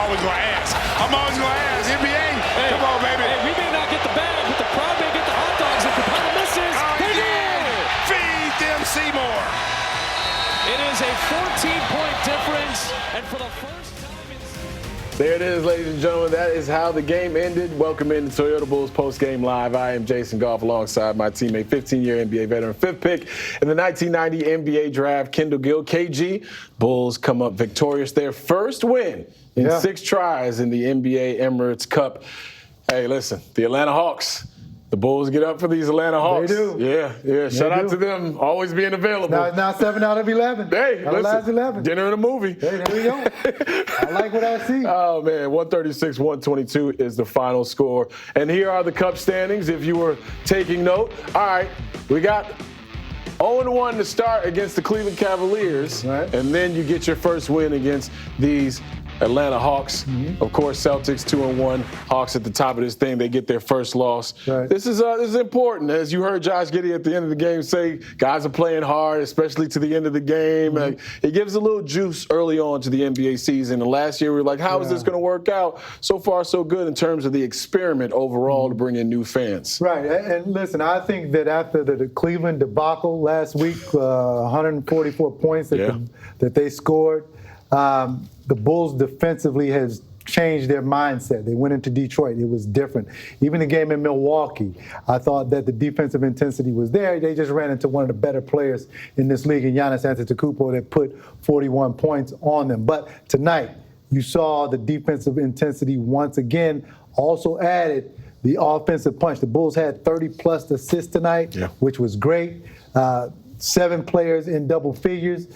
always going to ask. I'm always going to ask. NBA, come on, baby. Hey, we may not get the bag, but the crowd may get the hot dogs if Capella misses. They did! Feed them Seymour. It is a 14-point difference, and for the first time there it is, ladies and gentlemen. That is how the game ended. Welcome into Toyota Bulls Postgame Live. I am Jason Goff alongside my teammate, 15-year NBA veteran, fifth pick in the 1990 NBA draft, Kendall Gill. KG, Bulls come up victorious. Their first win in 6 tries in the NBA Emirates Cup. Hey, listen, the Atlanta Hawks. The Bulls get up for these Atlanta Hawks. They do. Yeah. Shout out to them, always being available. Now 7 out of 11. Hey, listen, last 11. Dinner and a movie. Hey, there we go. I like what I see. Oh, man, 136-122 is the final score. And here are the Cup standings, if you were taking note. All right, we got 0-1 to start against the Cleveland Cavaliers. Right. And then you get your first win against these Atlanta Hawks. Of course, Celtics 2-1. Hawks at the top of this thing. They get their first loss. Right. This is important. As you heard Josh Giddey at the end of the game say, guys are playing hard, especially to the end of the game. It gives a little juice early on to the NBA season. And last year we were like, how is this going to work out? So far, so good in terms of the experiment overall to bring in new fans. Right. And listen, I think that after the Cleveland debacle last week, 144 points that they scored, the Bulls defensively has changed their mindset. They went into Detroit. It was different. Even the game in Milwaukee, I thought that the defensive intensity was there. They just ran into one of the better players in this league, in Giannis Antetokounmpo, that put 41 points on them. But tonight, you saw the defensive intensity once again, also added the offensive punch. The Bulls had 30-plus assists tonight, which was great. 7 players in double figures.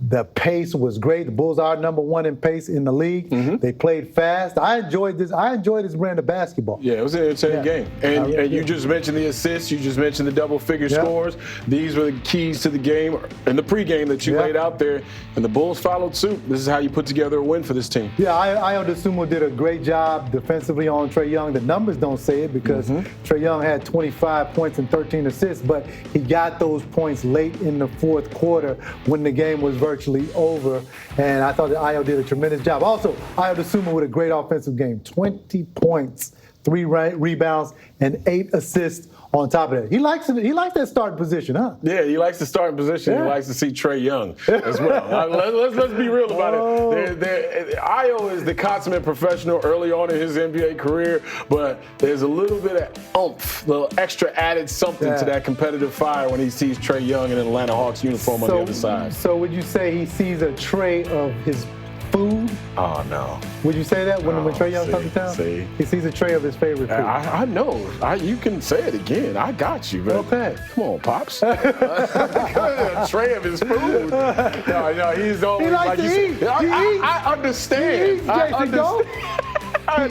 The pace was great. The Bulls are number 1 in pace in the league. They played fast. I enjoyed this brand of basketball. Yeah, it was an entertaining game. And you just mentioned the assists. You just mentioned the double-figure scores. These were the keys to the game in the pregame that you laid out there. And the Bulls followed suit. This is how you put together a win for this team. Yeah, Ayo Dosunmu did a great job defensively on Trae Young. The numbers don't say it because Trae Young had 25 points and 13 assists, but he got those points late in the fourth quarter when the game was virtually over, and I thought that Ayo did a tremendous job. Also, Ayo Dosunmu with a great offensive game, 20 points, 3 rebounds, and 8 assists on top of that. He likes that starting position, huh? Yeah, he likes the starting position. He likes to see Trae Young as well. Let's be real about it. Ayo is the consummate professional early on in his NBA career, but there's a little bit of oomph, a little extra added something to that competitive fire when he sees Trae Young in an Atlanta Hawks uniform on the other side. So would you say he sees a tray of his food? Oh, no. Would you say that when Trae Young comes to town? He sees a tray of his favorite food. I know. You can say it again. I got you, man. Okay. Come on, Pops. A tray of his food. No, he's always he likes to eat. I understand. He eats, Jason Goff.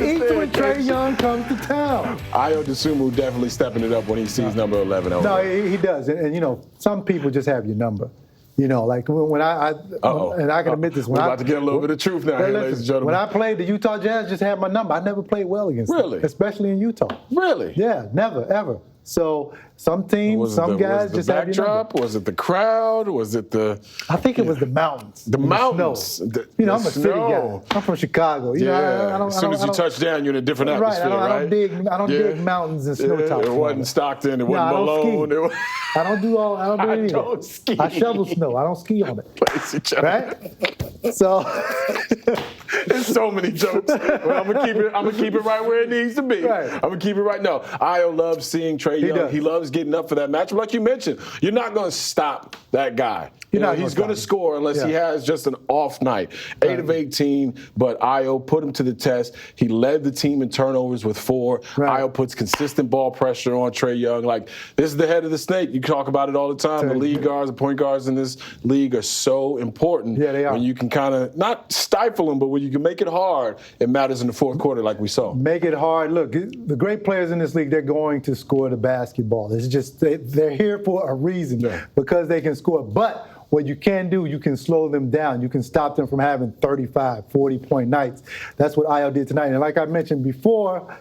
He eats when Trae Young comes to town. Ayo Dosunmu definitely stepping it up when he sees number 11 over. No, he does. And, you know, some people just have your number. You know, like when and I can admit this. We're about to get a little bit of truth now, ladies and gentlemen. When I played, the Utah Jazz just had my number. I never played well against them, especially in Utah. Really? Yeah, never, ever. So some teams, some guys just have your number. Was it the crowd? Was it the? I think it was the mountains. The mountains. You know, I'm a city guy. I'm from Chicago. You know, as soon as you touch down, you're in a different atmosphere, right? I don't dig mountains and snow tops. It wasn't Stockton. It wasn't Malone. I don't do any of that. Ski. I shovel snow. I don't ski on it. Place each other. Right? So there's so many jokes. But I'm gonna keep it right where it needs to be. Right. I'm gonna keep it right. No, Ayo loves seeing Trae Young. He loves getting up for that matchup. Like you mentioned, you're not gonna stop that guy. He's going to score unless he has just an off night. 8 of 18, but Ayo put him to the test. He led the team in turnovers with 4. Ayo puts consistent ball pressure on Trae Young. Like, this is the head of the snake. You talk about it all the time. The lead guards, the point guards in this league are so important. Yeah, they are. When you can kind of, not stifle them, but when you can make it hard, it matters in the fourth quarter like we saw. Make it hard. Look, the great players in this league, they're going to score the basketball. It's just they're here for a reason because they can score. But what you can do, you can slow them down. You can stop them from having 35, 40-point nights. That's what Ayo did tonight. And like I mentioned before,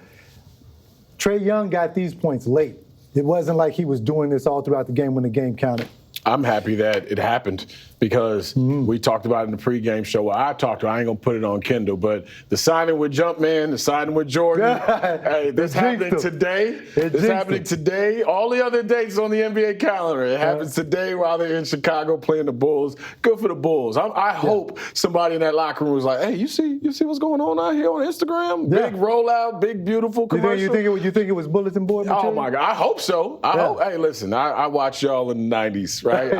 Trae Young got these points late. It wasn't like he was doing this all throughout the game when the game counted. I'm happy that it happened because we talked about it in the pregame show. Well, I ain't going to put it on Kendall, but the signing with Jumpman, the signing with Jordan, hey, this happening today. This happening today. All the other dates on the NBA calendar. It happens today while they're in Chicago playing the Bulls. Good for the Bulls. I hope somebody in that locker room was like, hey, you see what's going on out here on Instagram? Big rollout, big, beautiful commercial. You think it was bulletin board material? Oh, my God. I hope so. I hope. Hey, listen, I watched y'all in the 90s, right?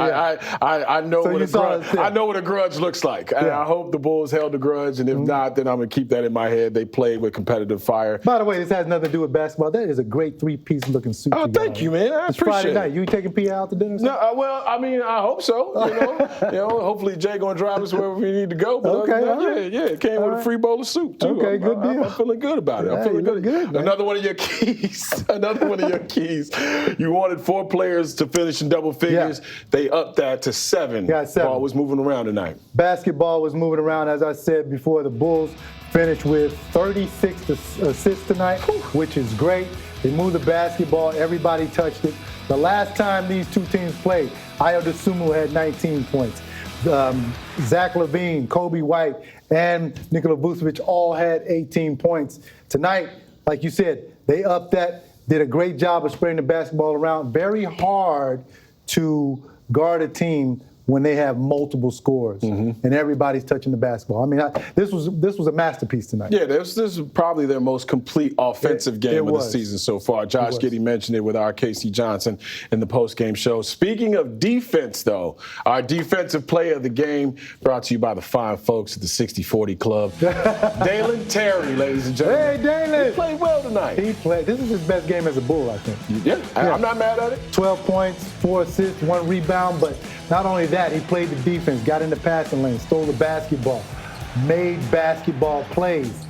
I know I know what a grudge looks like. And I hope the Bulls held a grudge, and if not, then I'm going to keep that in my head. They played with competitive fire. By the way, this has nothing to do with basketball. That is a great three-piece looking suit. Oh, thank you, man. I appreciate Friday it. night. You taking P out to dinner? No, well, I mean, I hope so. Hopefully Jay going to drive us wherever we need to go. But it came with a free bowl of soup, too. Okay, good deal. I'm feeling good about it. I'm feeling good. Another one of your keys. You wanted 4 players to finish in double figures. Yeah. They upped that to 7. Got 7. Ball was moving around tonight. Basketball was moving around, as I said before. The Bulls finished with 36 assists tonight, which is great. They moved the basketball. Everybody touched it. The last time these two teams played, Ayo Dosunmu had 19 points. Zach LaVine, Kobe White, and Nikola Vucevic all had 18 points. Tonight, like you said, they upped that, did a great job of spreading the basketball around. Very hard to guard a team when they have multiple scores and everybody's touching the basketball. I mean, this was a masterpiece tonight. Yeah, this is probably their most complete offensive game of the season so far. Josh Giddey mentioned it with our Casey Johnson in the postgame show. Speaking of defense, though, our defensive player of the game brought to you by the fine folks at the 60-40 Club. Dalen Terry, ladies and gentlemen. Hey, Dalen! He played well tonight. This is his best game as a Bull, I think. Yeah, I'm not mad at it. 12 points, 4 assists, 1 rebound, but not only that, he played the defense, got in the passing lane, stole the basketball, made basketball plays.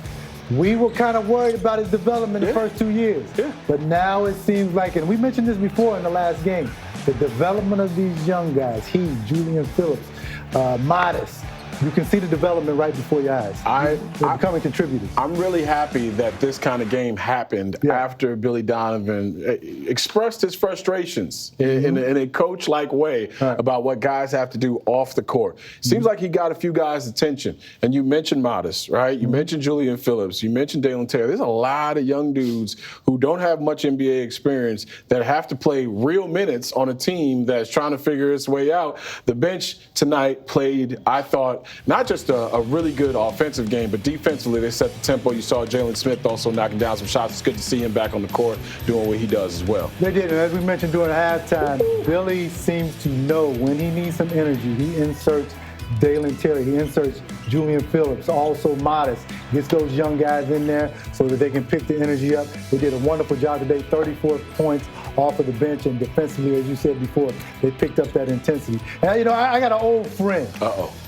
We were kind of worried about his development the first 2 years. But now it seems like, and we mentioned this before in the last game, the development of these young guys, Julian Phillips, Modest, you can see the development right before your eyes. They're becoming contributors. I'm really happy that this kind of game happened after Billy Donovan expressed his frustrations in a coach-like way about what guys have to do off the court. Seems like he got a few guys' attention. And you mentioned Modest, right? You mentioned Julian Phillips. You mentioned Dalen Terry. There's a lot of young dudes who don't have much NBA experience that have to play real minutes on a team that's trying to figure its way out. The bench tonight played, I thought, not just a really good offensive game, but defensively they set the tempo. You saw Jalen Smith also knocking down some shots. It's good to see him back on the court doing what he does as well. They did, and as we mentioned during halftime, Billy seems to know when he needs some energy. He inserts Dalen Terry. He inserts Julian Phillips, also Modest. Gets those young guys in there so that they can pick the energy up. They did a wonderful job today, 34 points off of the bench, and defensively, as you said before, they picked up that intensity. And, I got an old friend,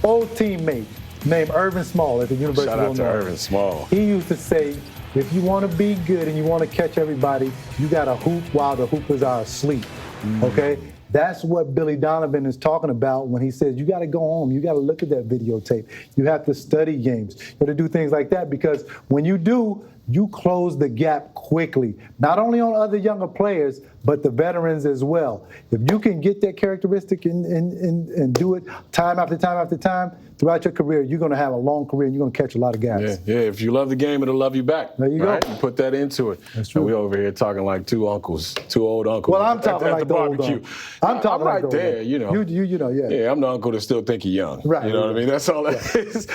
old teammate named Irvin Small at the University of Illinois. Shout out to Irvin Small. He used to say, if you want to be good and you want to catch everybody, you got to hoop while the hoopers are asleep, okay? That's what Billy Donovan is talking about when he says you got to go home. You got to look at that videotape. You have to study games. You got to do things like that because when you do, you close the gap quickly, not only on other younger players, but the veterans as well. If you can get that characteristic and do it time after time after time throughout your career, you're going to have a long career and you're going to catch a lot of guys. Yeah. If you love the game, it'll love you back. There you go. You put that into it. That's true. And we over here talking like two old uncles. Well, I'm talking at like the barbecue. I'm talking like right there, You know, yeah. Yeah, I'm the uncle that still think he's young. Right. You know what I mean? That's all that is.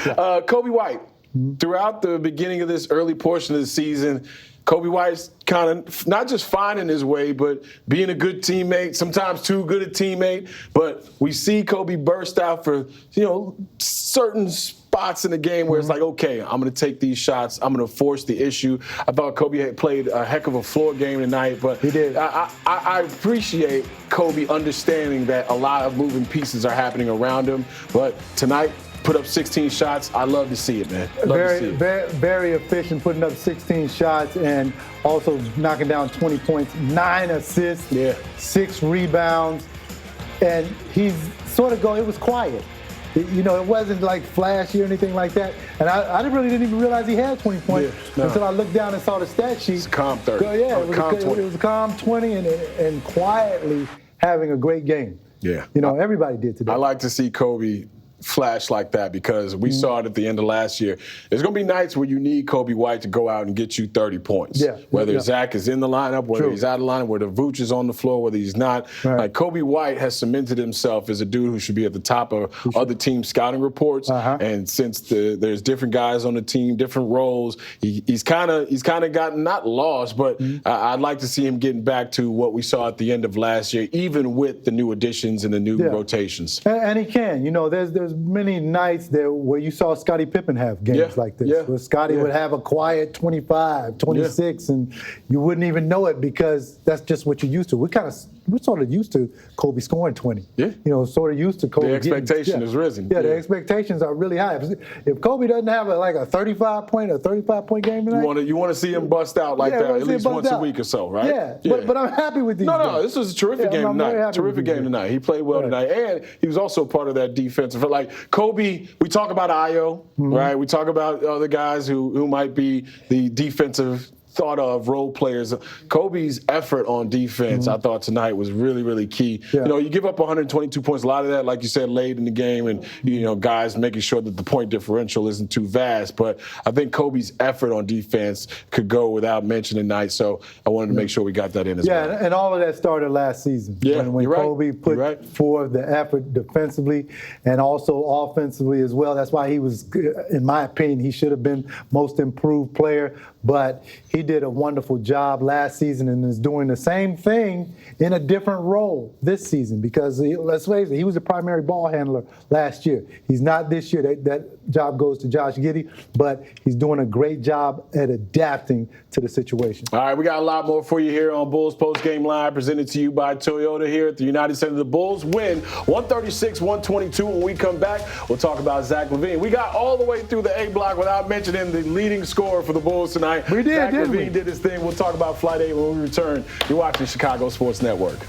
Kobe White. Throughout the beginning of this early portion of the season, Kobe White's kind of not just finding his way, but being a good teammate, sometimes too good a teammate. But we see Kobe burst out for, certain spots in the game where it's like, okay, I'm going to take these shots. I'm going to force the issue. I thought Kobe had played a heck of a floor game tonight, but he did. I appreciate Kobe understanding that a lot of moving pieces are happening around him. But tonight, put up 16 shots. I love to see it, man. Very efficient, putting up 16 shots and also knocking down 20 points, 9 assists, 6 rebounds. And he's sort of it was quiet. It wasn't like flashy or anything like that. And I really didn't even realize he had 20 points until I looked down and saw the stat sheet. It's a calm 30. It was a calm 20 and quietly having a great game. Yeah. Everybody did today. I like to see Kobe flash like that because we saw it at the end of last year. There's going to be nights where you need Kobe White to go out and get you 30 points. Yeah. Whether Zach is in the lineup, whether he's out of the lineup, whether Vooch is on the floor, whether he's not. Right. Like Kobe White has cemented himself as a dude who should be at the top of other team scouting reports. And since there's different guys on the team, different roles, he's kind of gotten not lost, but I'd like to see him getting back to what we saw at the end of last year, even with the new additions and the new rotations. And he can. There's many nights there where you saw Scottie Pippen have games like this, where Scottie would have a quiet 25, 26, and you wouldn't even know it because that's just what you're used to. We're sort of used to Kobe scoring 20. Yeah. Sort of used to Kobe. The expectation has risen. Yeah, the expectations are really high. If Kobe doesn't have a 35-point game tonight, you want to see him bust out like that at least once a week or so, right? Yeah. But I'm happy with these. No, this was a terrific game tonight. Terrific game tonight. He played well tonight, and he was also part of that defensive. Like Kobe, we talk about Ayo, right? We talk about other guys who might be the defensive thought of role players. Kobe's effort on defense, I thought tonight was really, really key. Yeah. You give up 122 points, a lot of that, like you said, late in the game, and guys making sure that the point differential isn't too vast. But I think Kobe's effort on defense could go without mention tonight. So I wanted to make sure we got that in as well. Yeah, and all of that started last season. Yeah, when Kobe put forth the effort defensively and also offensively as well. That's why he was, in my opinion, he should have been most improved player. But he did a wonderful job last season and is doing the same thing in a different role this season because, let's face it, he was the primary ball handler last year. He's not this year. That job goes to Josh Giddey, but he's doing a great job at adapting to the situation. All right, we got a lot more for you here on Bulls Postgame Live, presented to you by Toyota here at the United Center. The Bulls win 136-122. When we come back, we'll talk about Zach LaVine. We got all the way through the A block without mentioning the leading scorer for the Bulls tonight. We did, Zach didn't we? LaVine did his thing. We'll talk about Flight 8 when we return. You're watching Chicago Sports Network.